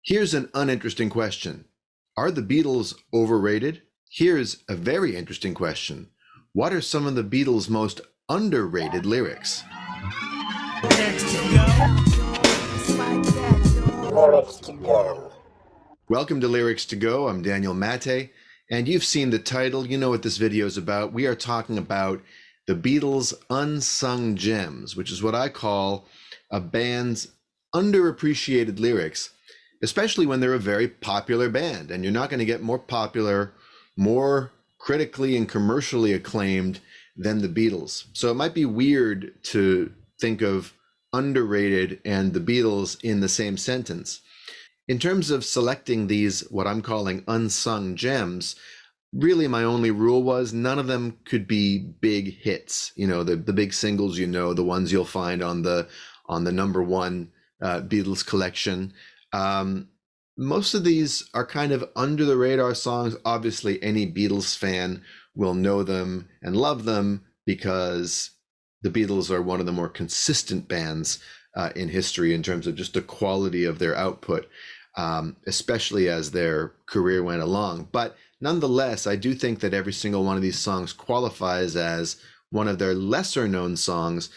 Here's an uninteresting question. Are the Beatles overrated? Here's a very interesting question. What are some of the Beatles' most underrated lyrics? Lyrics to go. Welcome to Lyrics to Go. I'm Daniel Maté, and you've seen the title. You know what this video is about. We are talking about the Beatles' unsung gems, which is what I call a band's underappreciated lyrics, especially when they're a very popular band. And you're not going to get more popular, more critically and commercially acclaimed than the Beatles. So it might be weird to think of underrated and the Beatles in the same sentence. In terms of selecting these, what I'm calling unsung gems, really my only rule was none of them could be big hits. You know, the big singles, the ones you'll find on the number one Beatles collection. Most of these are kind of under the radar songs. Obviously, any Beatles fan will know them and love them because the Beatles are one of the more consistent bands in history in terms of just the quality of their output, especially as their career went along. But nonetheless, I do think that every single one of these songs qualifies as one of their lesser known songs.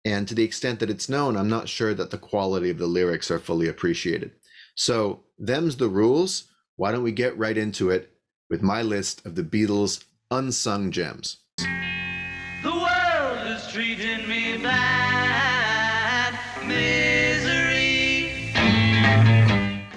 And to the extent that it's known, I'm not sure that the quality of the lyrics are fully appreciated. So them's the rules. Why don't we get right into it with my list of the Beatles' unsung gems. The world is treating me bad. Misery.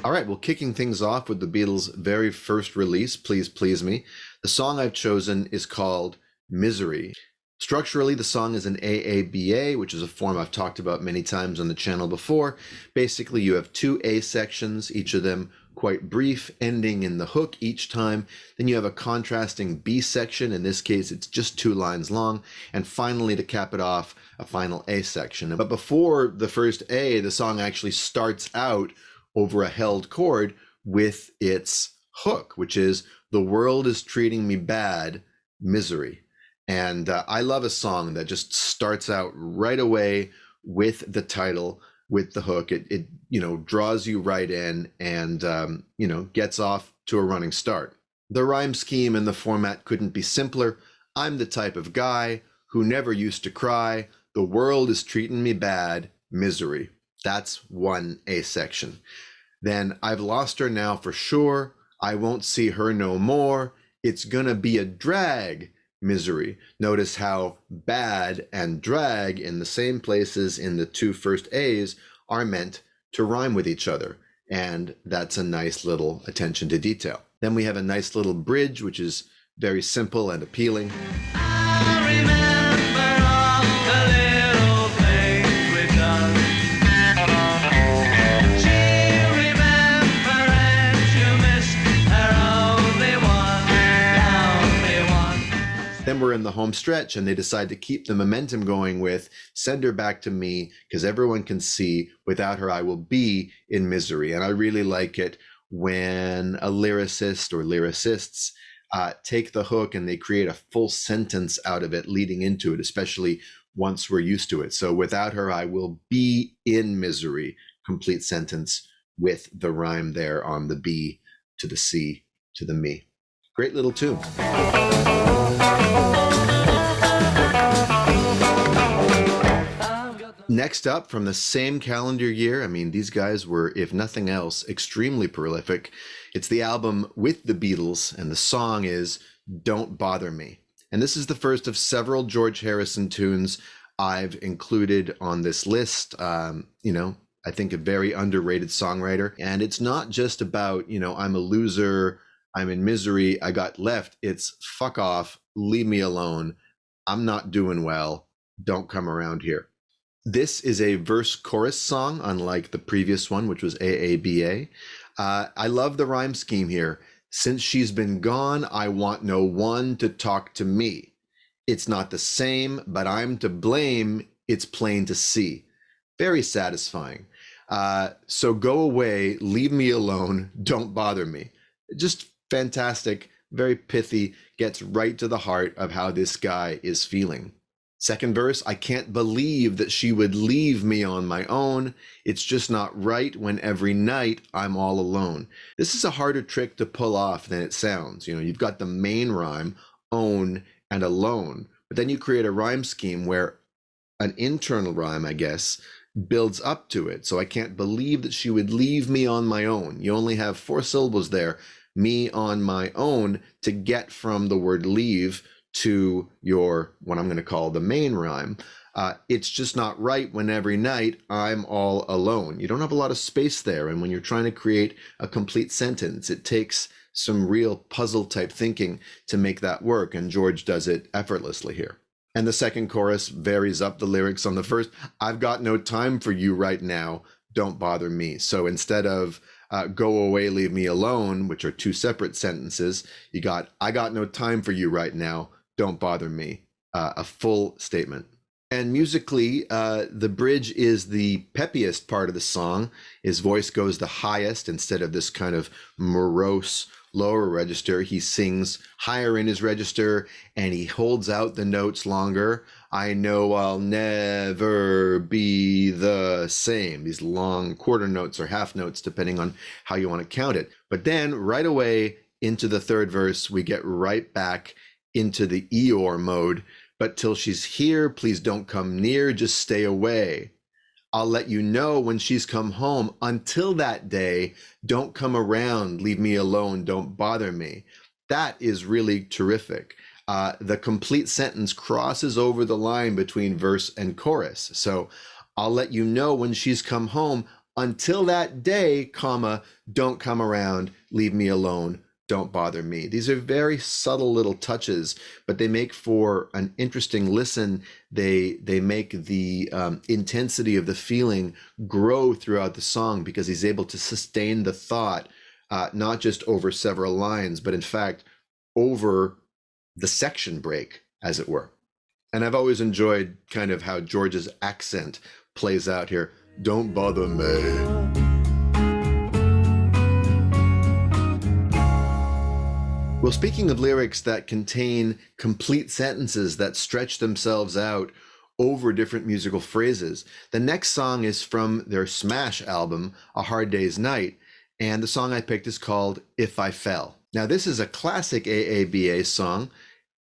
All right, well, kicking things off with the Beatles' very first release, Please Please Me, the song I've chosen is called Misery. Structurally, the song is an AABA, which is a form I've talked about many times on the channel before. Basically, you have two A sections, each of them quite brief, ending in the hook each time. Then you have a contrasting B section. In this case, it's just 2 lines long. And finally, to cap it off, a final A section. But before the first A, the song actually starts out over a held chord with its hook, which is, "The world is treating me bad, misery." And I love a song that just starts out right away with the title, with the hook. It draws you right in and, gets off to a running start. The rhyme scheme and the format couldn't be simpler. I'm the type of guy who never used to cry. The world is treating me bad, misery. That's one A section. Then I've lost her now for sure. I won't see her no more. It's gonna be a drag, misery. Notice how bad and drag in the same places in the 2 first A's are meant to rhyme with each other. And that's a nice little attention to detail. Then we have a nice little bridge, which is very simple and appealing. I remember all the little things we've done. She remembered you missed her only one. Then we're in the home stretch and they decide to keep the momentum going with "Send her back to me, because everyone can see without her I will be in misery." And I really like it when a lyricist or lyricists take the hook and they create a full sentence out of it leading into it, especially once we're used to it. So "without her I will be in misery," complete sentence with the rhyme there on the B to the C to the me. Great little tune. Next up, from the same calendar year, these guys were, if nothing else, extremely prolific. It's the album with the Beatles, and the song is "Don't Bother Me." And this is the first of several George Harrison tunes I've included on this list. I think a very underrated songwriter. And it's not just about, I'm a loser, I'm in misery, I got left. It's fuck off, leave me alone, I'm not doing well, don't come around here. This is a verse-chorus song, unlike the previous one, which was AABA. I love the rhyme scheme here. "Since she's been gone, I want no one to talk to me. It's not the same, but I'm to blame. It's plain to see." Very satisfying. So go away, leave me alone, don't bother me. Just fantastic, very pithy, gets right to the heart of how this guy is feeling. Second verse, I can't believe that she would leave me on my own. It's just not right when every night I'm all alone. This is a harder trick to pull off than it sounds. You've got the main rhyme, own and alone, but then you create a rhyme scheme where an internal rhyme, I guess, builds up to it. So I can't believe that she would leave me on my own. You only have 4 syllables there, me on my own, to get from the word leave to your, what I'm going to call the main rhyme. It's just not right when every night I'm all alone. You don't have a lot of space there. And when you're trying to create a complete sentence, it takes some real puzzle type thinking to make that work. And George does it effortlessly here. And the second chorus varies up the lyrics on the first. I've got no time for you right now. Don't bother me. So instead of go away, leave me alone, which are 2 separate sentences, you got, I got no time for you right now. Don't bother me, a full statement. And musically, the bridge is the peppiest part of the song. His voice goes the highest instead of this kind of morose lower register. He sings higher in his register and he holds out the notes longer. I know I'll never be the same. These long quarter notes or half notes, depending on how you want to count it. But then right away into the third verse, we get right back into the Eeyore mode. But till she's here, please don't come near, just stay away. I'll let you know when she's come home. Until that day, don't come around, leave me alone, don't bother me. That is really terrific. The complete sentence crosses over the line between verse and chorus. So I'll let you know when she's come home. Until that day, comma, don't come around, leave me alone, don't bother me. These are very subtle little touches, but they make for an interesting listen. They make the intensity of the feeling grow throughout the song because he's able to sustain the thought, not just over several lines, but in fact, over the section break, as it were. And I've always enjoyed kind of how George's accent plays out here. Don't bother me. Well, speaking of lyrics that contain complete sentences that stretch themselves out over different musical phrases, the next song is from their smash album, A Hard Day's Night, and the song I picked is called If I Fell. Now, this is a classic AABA song,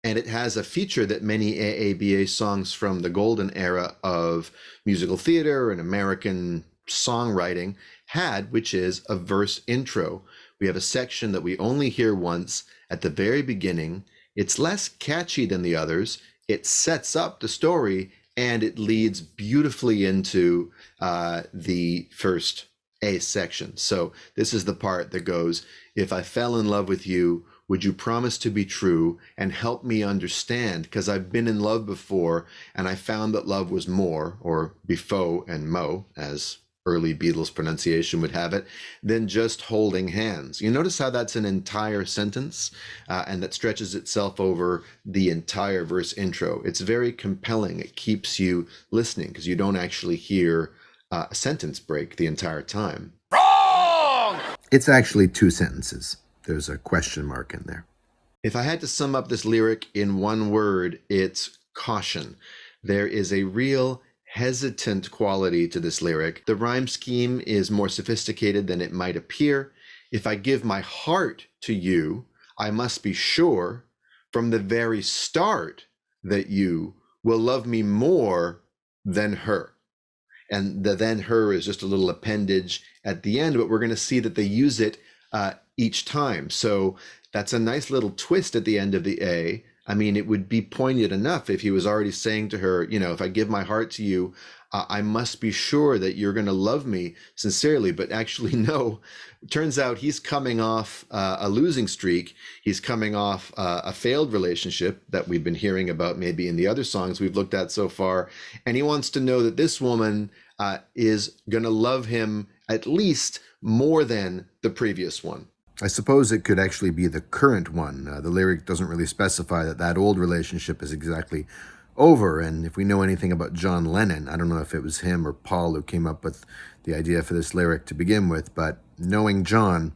and it has a feature that many AABA songs from the golden era of musical theater and American songwriting had, which is a verse intro. We have a section that we only hear once at the very beginning. It's less catchy than the others. It sets up the story and it leads beautifully into the first A section. So this is the part that goes, if I fell in love with you, would you promise to be true and help me understand? Because I've been in love before and I found that love was more, or before and mo, as early Beatles pronunciation would have it, than just holding hands. You notice how that's an entire sentence and that stretches itself over the entire verse intro. It's very compelling. It keeps you listening because you don't actually hear a sentence break the entire time. Wrong! It's actually 2 sentences. There's a question mark in there. If I had to sum up this lyric in one word, it's caution. There is a real hesitant quality to this lyric. The rhyme scheme is more sophisticated than it might appear. If I give my heart to you, I must be sure from the very start that you will love me more than her. And the then her is just a little appendage at the end, but we're going to see that they use it each time. So that's a nice little twist at the end of the A. I mean, it would be poignant enough if he was already saying to her, you know, if I give my heart to you, I must be sure that you're going to love me sincerely. But actually, no, it turns out he's coming off a losing streak. He's coming off a failed relationship that we've been hearing about maybe in the other songs we've looked at so far. And he wants to know that this woman is going to love him at least more than the previous one. I suppose it could actually be the current one. The lyric doesn't really specify that that old relationship is exactly over. And if we know anything about John Lennon, I don't know if it was him or Paul who came up with the idea for this lyric to begin with, but knowing John,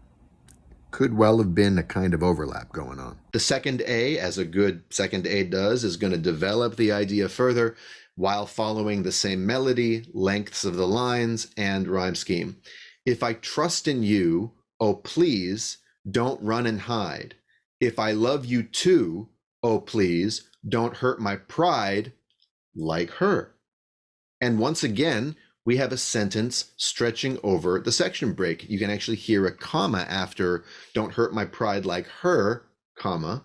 could well have been a kind of overlap going on. The second A, as a good second A does, is going to develop the idea further while following the same melody, lengths of the lines, and rhyme scheme. If I trust in you, oh please, don't run and hide. If I love you too, oh please, don't hurt my pride like her. And once again, we have a sentence stretching over the section break. You can actually hear a comma after don't hurt my pride like her, comma,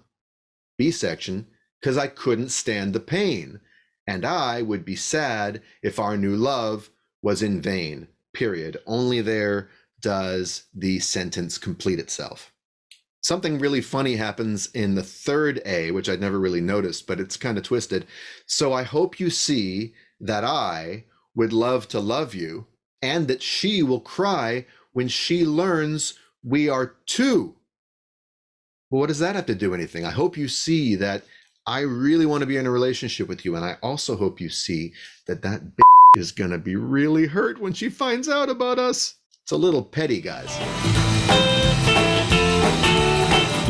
B section, because I couldn't stand the pain. And I would be sad if our new love was in vain, period. Only there does the sentence complete itself. Something really funny happens in the third A, which I'd never really noticed, but it's kind of twisted. So I hope you see that I would love to love you, and that she will cry when she learns we are two. Well, what does that have to do with anything? I hope you see that I really want to be in a relationship with you, and I also hope you see that that bitch is gonna be really hurt when she finds out about us. It's a little petty, guys.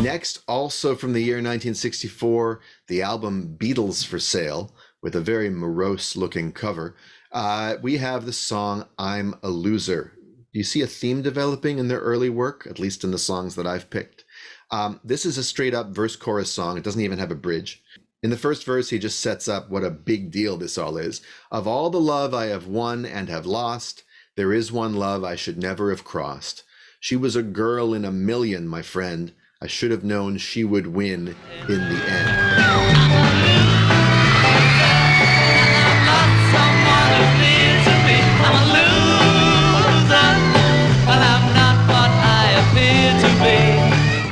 Next, also from the year 1964, the album Beatles for Sale, with a very morose-looking cover. We have the song I'm a Loser. Do you see a theme developing in their early work, at least in the songs that I've picked? This is a straight-up verse-chorus song. It doesn't even have a bridge. In the first verse, he just sets up what a big deal this all is. Of all the love I have won and have lost, there is one love I should never have crossed. She was a girl in a million, my friend. I should have known she would win in the end.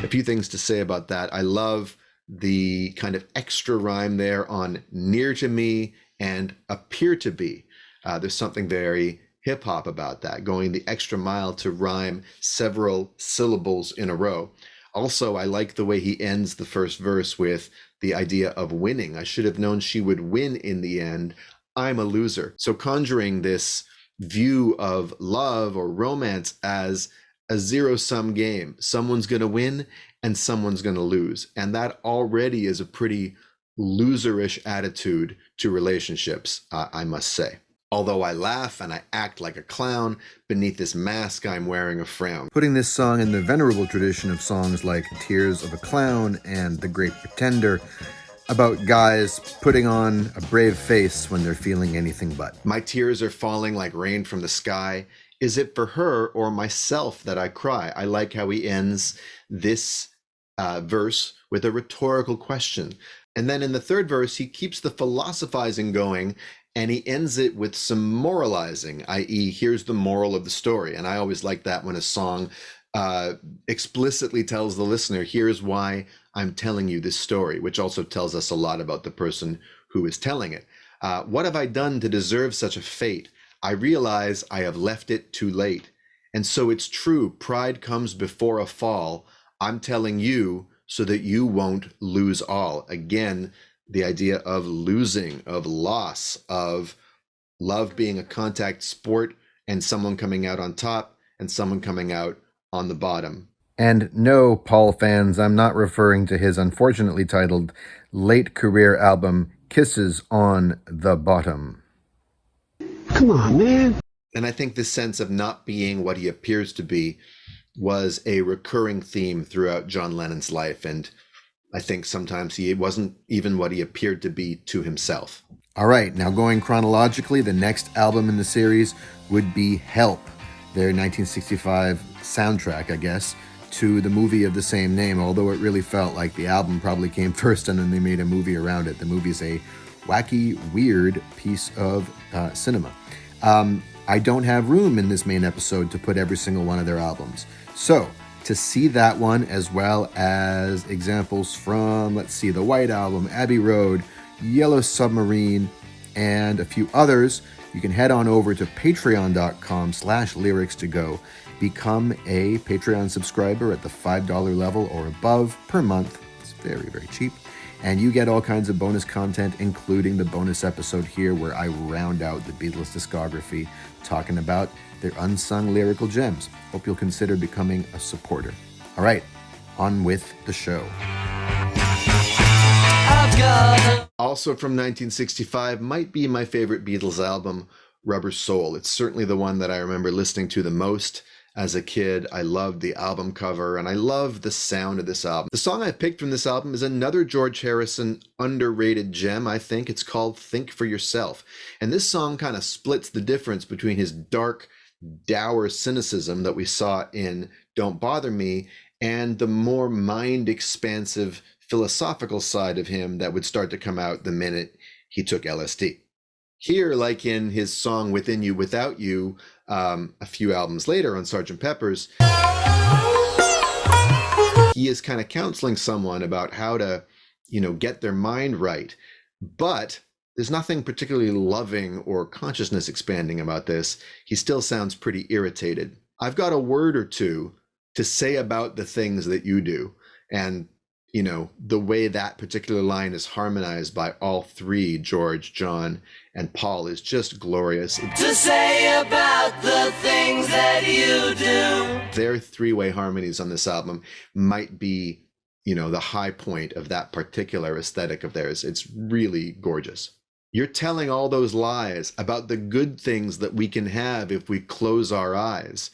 A few things to say about that. I love the kind of extra rhyme there on near to me and appear to be. There's something very hip hop about that, going the extra mile to rhyme several syllables in a row. Also, I like the way he ends the first verse with the idea of winning. I should have known she would win in the end. I'm a loser. So conjuring this view of love or romance as a zero-sum game. Someone's going to win and someone's going to lose. And that already is a pretty loserish attitude to relationships, I must say. Although I laugh and I act like a clown, beneath this mask I'm wearing a frown. Putting this song in the venerable tradition of songs like Tears of a Clown and The Great Pretender, about guys putting on a brave face when they're feeling anything but. My tears are falling like rain from the sky. Is it for her or myself that I cry? I like how he ends this verse with a rhetorical question. And then in the third verse, he keeps the philosophizing going, and he ends it with some moralizing, i.e., here's the moral of the story. And I always like that when a song explicitly tells the listener, here's why I'm telling you this story, which also tells us a lot about the person who is telling it. What have I done to deserve such a fate? I realize I have left it too late. And so it's true, pride comes before a fall. I'm telling you so that you won't lose all. Again, the idea of losing, of loss, of love being a contact sport and someone coming out on top and someone coming out on the bottom. And no, Paul fans, I'm not referring to his unfortunately titled late career album, Kisses on the Bottom. Come on, man. And I think this sense of not being what he appears to be was a recurring theme throughout John Lennon's life. And I think sometimes he wasn't even what he appeared to be to himself. All right, now going chronologically, the next album in the series would be Help, their 1965 soundtrack, I guess, to the movie of the same name, although it really felt like the album probably came first and then they made a movie around it. The movie's a wacky, weird piece of cinema. I don't have room in this main episode to put every single one of their albums. So, to see that one, as well as examples from, let's see, the White Album, Abbey Road, Yellow Submarine, and a few others, you can head on over to patreon.com/lyrics to go. Become a Patreon subscriber at the $5 level or above per month. It's very, very cheap. And you get all kinds of bonus content, including the bonus episode here where I round out the Beatles discography, talking about their unsung lyrical gems. Hope you'll consider becoming a supporter. All right, on with the show. Also from 1965, might be my favorite Beatles album, Rubber Soul. It's certainly the one that I remember listening to the most as a kid. I loved the album cover, and I love the sound of this album. The song I picked from this album is another George Harrison underrated gem, I think. It's called Think for Yourself. And this song kind of splits the difference between his dark, dour cynicism that we saw in Don't Bother Me and the more mind-expansive philosophical side of him that would start to come out the minute he took LSD. Here, like in his song Within You, Without You, a few albums later on Sgt. Pepper's, he is kind of counseling someone about how to, get their mind right. But there's nothing particularly loving or consciousness expanding about this. He still sounds pretty irritated. I've got a word or two to say about the things that you do. And the way that particular line is harmonized by all three, George, John, and Paul, is just glorious. To say about the things that you do. Their three-way harmonies on this album might be, the high point of that particular aesthetic of theirs. It's really gorgeous. You're telling all those lies about the good things that we can have if we close our eyes.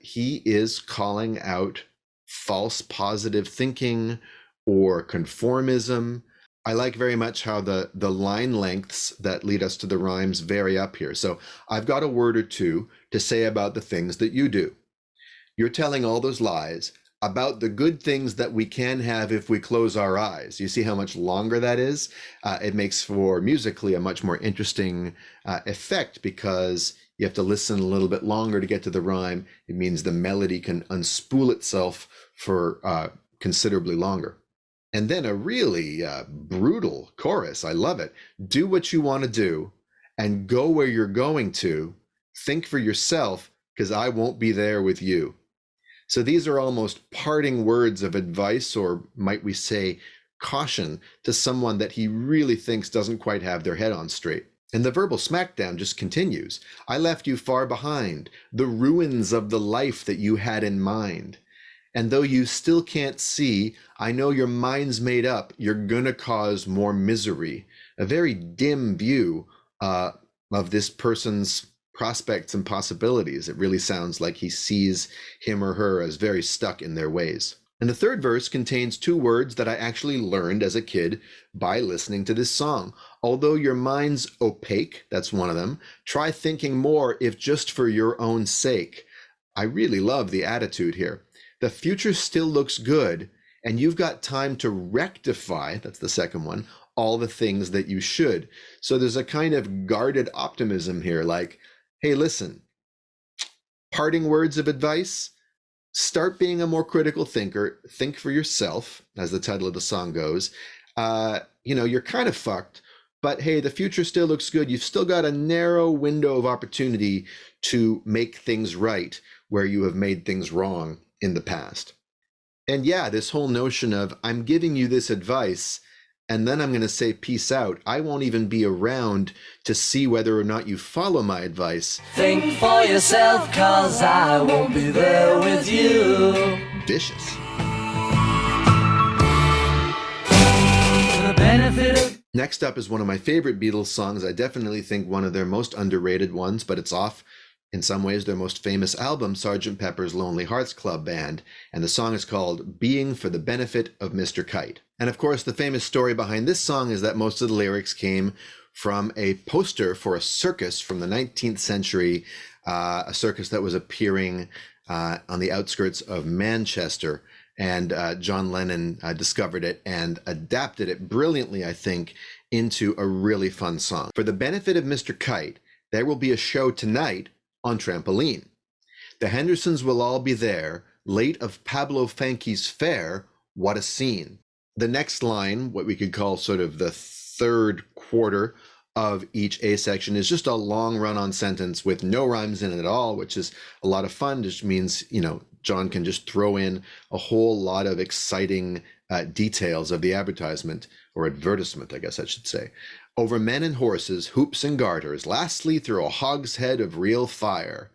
He is calling out false positive thinking or conformism. I like very much how the line lengths that lead us to the rhymes vary up here. So I've got a word or two to say about the things that you do. You're telling all those lies about the good things that we can have if we close our eyes. You see how much longer that is? It makes for musically a much more interesting effect because you have to listen a little bit longer to get to the rhyme. It means the melody can unspool itself for considerably longer. And then a really brutal chorus. I love it. Do what you want to do and go where you're going to. Think for yourself, because I won't be there with you. So these are almost parting words of advice, or might we say caution, to someone that he really thinks doesn't quite have their head on straight. And the verbal smackdown just continues. I left you far behind, the ruins of the life that you had in mind. And though you still can't see, I know your mind's made up. You're gonna cause more misery. A very dim view of this person's prospects and possibilities. It really sounds like he sees him or her as very stuck in their ways. And the third verse contains two words that I actually learned as a kid by listening to this song. Although your mind's opaque, that's one of them, try thinking more if just for your own sake. I really love the attitude here. The future still looks good, and you've got time to rectify, that's the second one, all the things that you should. So there's a kind of guarded optimism here, like, hey, listen, parting words of advice, start being a more critical thinker, think for yourself, as the title of the song goes. You're kind of fucked, but hey, the future still looks good. You've still got a narrow window of opportunity to make things right where you have made things wrong in the past. And yeah, this whole notion of I'm giving you this advice and then I'm going to say peace out. I won't even be around to see whether or not you follow my advice. Think for yourself, 'cause I won't be there with you. Vicious. For the benefit of... Next up is one of my favorite Beatles songs. I definitely think one of their most underrated ones, but it's off in some ways their most famous album, Sgt. Pepper's Lonely Hearts Club Band, and the song is called Being for the Benefit of Mr. Kite. And of course, the famous story behind this song is that most of the lyrics came from a poster for a circus from the 19th century, a circus that was appearing on the outskirts of Manchester. And John Lennon discovered it and adapted it brilliantly, I think, into a really fun song. For the benefit of Mr. Kite, there will be a show tonight on Trampoline. The Hendersons will all be there, late of Pablo Fanke's fair. What a scene. The next line, what we could call sort of the third quarter of each A section, is just a long run-on sentence with no rhymes in it at all, which is a lot of fun. Just means, John can just throw in a whole lot of exciting details of the advertisement, or advertisement, I guess I should say. Over men and horses, hoops and garters, lastly through a hogshead of real fire.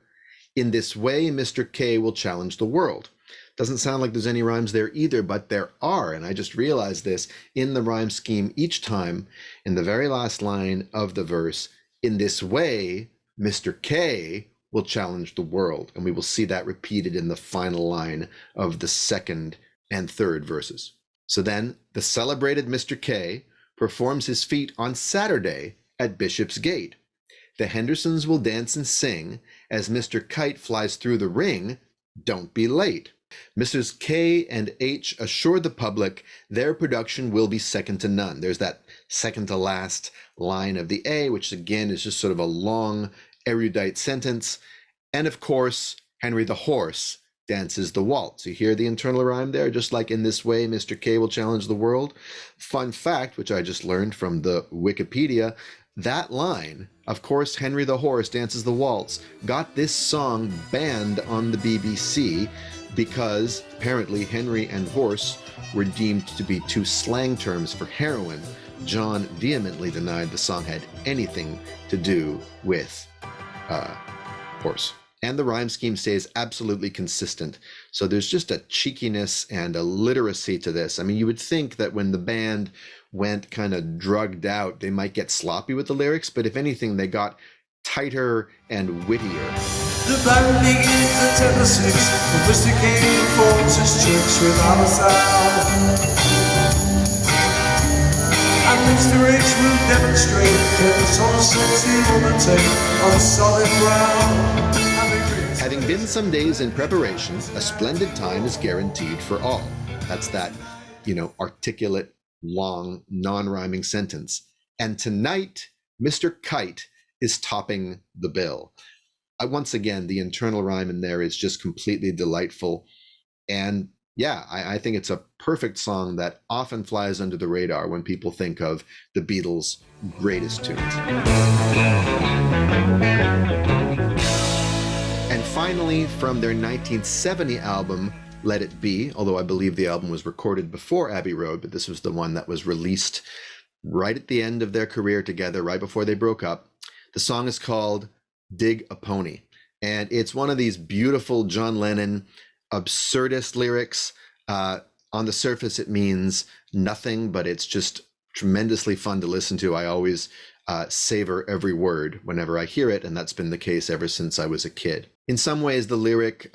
In this way, Mr. K will challenge the world. Doesn't sound like there's any rhymes there either, but there are. And I just realized this in the rhyme scheme each time in the very last line of the verse. In this way, Mr. K will challenge the world. And we will see that repeated in the final line of the second and third verses. So then the celebrated Mr. K performs his feat on Saturday at Bishopsgate. The Hendersons will dance and sing as Mr. Kite flies through the ring. Don't be late. Mrs. K and H assure the public their production will be second to none. There's that second to last line of the A, which again is just sort of a long, erudite sentence. And of course, Henry the Horse dances the waltz. You hear the internal rhyme there? Just like in this way, Mr. K will challenge the world. Fun fact, which I just learned from the Wikipedia, that line, of course, Henry the Horse dances the waltz, got this song banned on the BBC because apparently Henry and horse were deemed to be two slang terms for heroin. John vehemently denied the song had anything to do with horse. And the rhyme scheme stays absolutely consistent. So there's just a cheekiness and a literacy to this. I mean, you would think that when the band went kind of drugged out, they might get sloppy with the lyrics, but if anything, they got tighter and wittier. The band begins at 10 to 6, and Mr. King performs his tricks without a sound. And Mr. H will demonstrate the sort of sense he will take on solid ground. Having been some days in preparation, a splendid time is guaranteed for all. That's that, articulate, long, non-rhyming sentence. And tonight, Mr. Kite is topping the bill. Once again, the internal rhyme in there is just completely delightful. And yeah, I think it's a perfect song that often flies under the radar when people think of the Beatles' greatest tunes. And finally, from their 1970 album, Let It Be, although I believe the album was recorded before Abbey Road, but this was the one that was released right at the end of their career together, right before they broke up. The song is called Dig a Pony. And it's one of these beautiful John Lennon absurdist lyrics. On the surface, it means nothing, but it's just tremendously fun to listen to. I always savor every word whenever I hear it, and that's been the case ever since I was a kid. In some ways, the lyric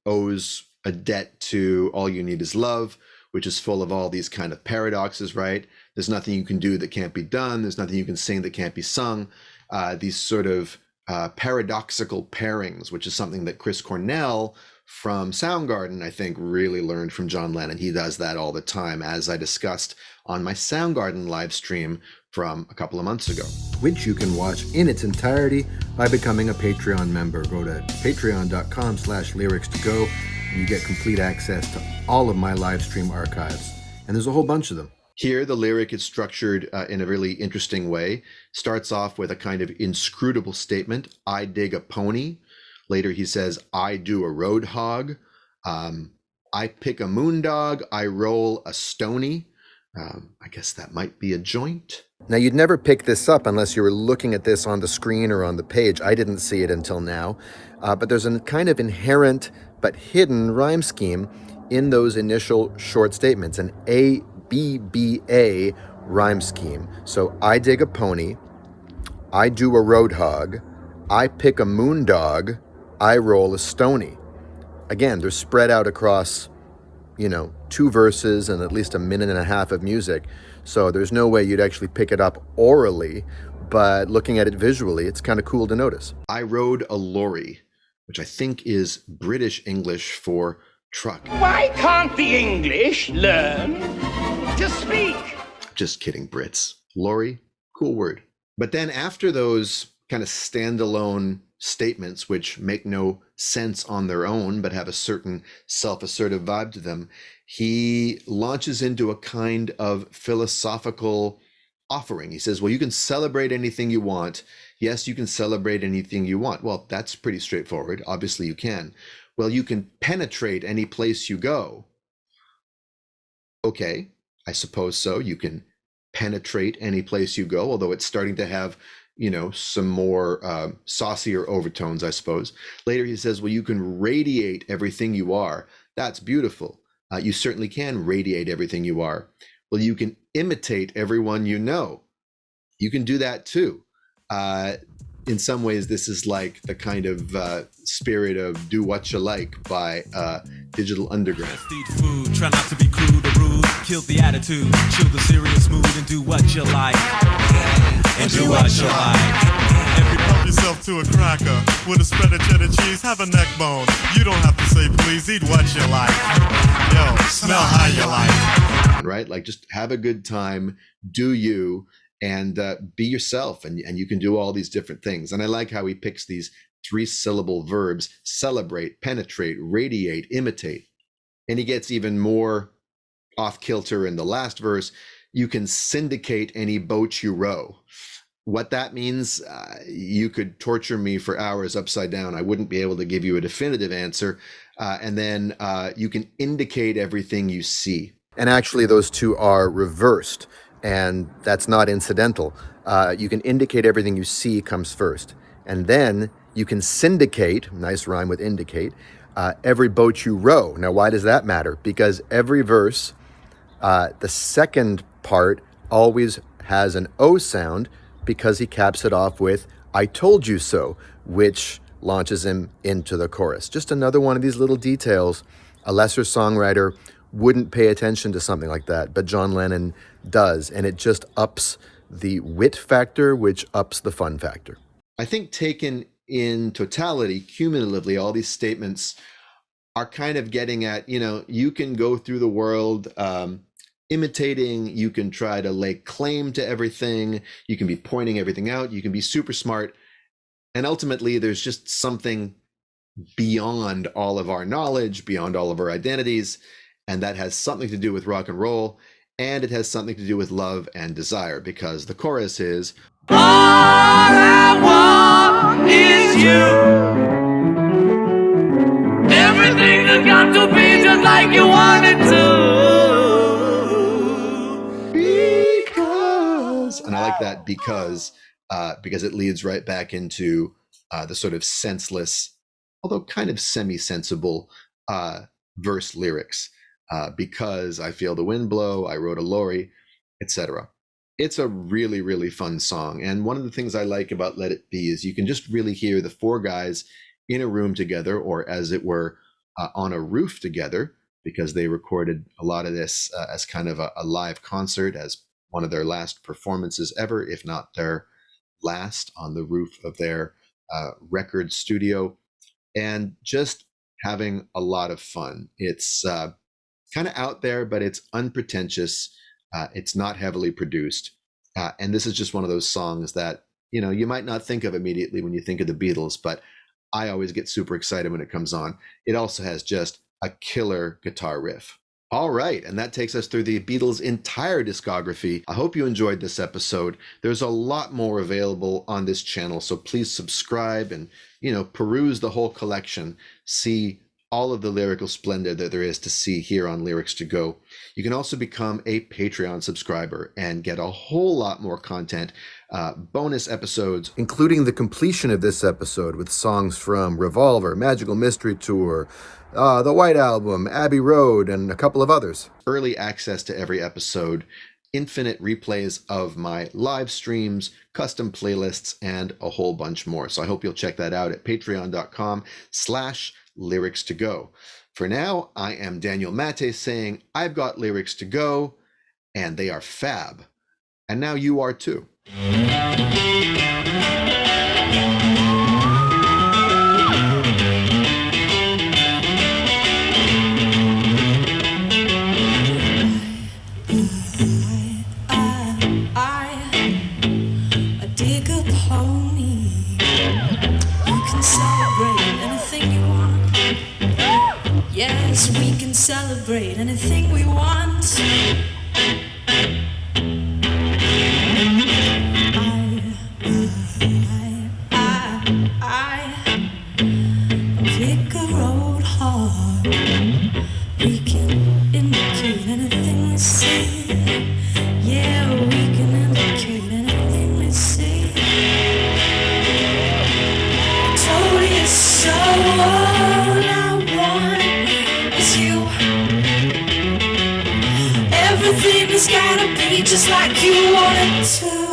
owes a debt to All You Need Is Love, which is full of all these kind of paradoxes, right? There's nothing you can do that can't be done. There's nothing you can sing that can't be sung. These sort of paradoxical pairings, which is something that Chris Cornell from Soundgarden, I think, really learned from John Lennon. He does that all the time, as I discussed on my Soundgarden live stream from a couple of months ago. Which you can watch in its entirety by becoming a Patreon member. Go to patreon.com/lyrics2go and you get complete access to all of my live stream archives. And there's a whole bunch of them. Here, the lyric is structured in a really interesting way. Starts off with a kind of inscrutable statement, I dig a pony. Later he says, I do a road hog. I pick a moondog. I roll a stony. I guess that might be a joint. Now, you'd never pick this up unless you were looking at this on the screen or on the page. I didn't see it until now. But there's a kind of inherent but hidden rhyme scheme in those initial short statements, an ABBA rhyme scheme. So I dig a pony, I do a road hog, I pick a moondog, I roll a stony. Again, they're spread out across, 2 verses and at least a minute and a half of music. So there's no way you'd actually pick it up orally, but looking at it visually, it's kind of cool to notice. I rode a lorry, which I think is British English for truck. Why can't the English learn to speak? Just kidding, Brits. Lorry, cool word. But then after those kind of standalone statements, which make no sense on their own, but have a certain self-assertive vibe to them, he launches into a kind of philosophical offering. He says, well, you can celebrate anything you want. Yes, you can celebrate anything you want. Well, that's pretty straightforward. Obviously, you can. Well, you can penetrate any place you go. Okay, I suppose so. You can penetrate any place you go, although it's starting to have, some more saucier overtones, I suppose. Later he says, well, you can radiate everything you are. That's beautiful. You certainly can radiate everything you are. Well, you can imitate everyone you know. You can do that too. In some ways, this is like the kind of spirit of Do What You Like by Digital Underground. Eat food, try not to be crude or rude. Kill the attitude, chill the serious mood, and do what you like. And do what you like. Help yourself to a cracker with a spread of cheddar cheese. Have a neck bone. You don't have to say please. Eat what you like. Yo, smell how you like. Right? Like, just have a good time. Do you. And be yourself, and you can do all these different things. And I like how he picks these 3-syllable verbs: celebrate, penetrate, radiate, imitate. And he gets even more off kilter in the last verse. You can syndicate any boat you row. What that means, you could torture me for hours upside down. I wouldn't be able to give you a definitive answer. And then you can indicate everything you see. And actually, those two are reversed. And that's not incidental. You can indicate everything you see comes first. And then you can syndicate, nice rhyme with indicate, every boat you row. Now, why does that matter? Because every verse, the second part always has an O sound, because he caps it off with I told you so, which launches him into the chorus. Just another one of these little details. A lesser songwriter wouldn't pay attention to something like that, but John Lennon does, and it just ups the wit factor, which ups the fun factor. I think taken in totality, cumulatively, all these statements are kind of getting at, you can go through the world imitating, you can try to lay claim to everything, you can be pointing everything out, you can be super smart, and ultimately there's just something beyond all of our knowledge, beyond all of our identities. And that has something to do with rock and roll, and it has something to do with love and desire, because the chorus is, All I want is you. Everything has got to be just like you want it to. because, and I like that because it leads right back into the sort of senseless, although kind of semi-sensible verse lyrics. Because I feel the wind blow, I rode a lorry, etc. It's a really, really fun song. And one of the things I like about Let It Be is you can just really hear the 4 guys in a room together, or as it were, on a roof together, because they recorded a lot of this as kind of a live concert, as one of their last performances ever, if not their last, on the roof of their record studio, and just having a lot of fun. It's kind of out there, but it's unpretentious. It's not heavily produced. And this is just one of those songs that, you might not think of immediately when you think of the Beatles, but I always get super excited when it comes on. It also has just a killer guitar riff. All right, and that takes us through the Beatles' entire discography. I hope you enjoyed this episode. There's a lot more available on this channel, so please subscribe and, peruse the whole collection. See all of the lyrical splendor that there is to see here on Lyrics to Go. You can also become a Patreon subscriber and get a whole lot more content, bonus episodes, including the completion of this episode with songs from Revolver, Magical Mystery Tour, The White Album, Abbey Road, and a couple of others. Early access to every episode, infinite replays of my live streams, custom playlists, and a whole bunch more. So I hope you'll check that out at patreon.com/lyrics to go. For now, I am Daniel Maté saying I've got lyrics to go, and they are fab. And now you are too. Yes, we can celebrate anything we want. I pick a road hard. We can indicate anything we see. Yeah, we can indicate anything we see. I told you so. All I want is you. Everything's gotta be just like you want it to.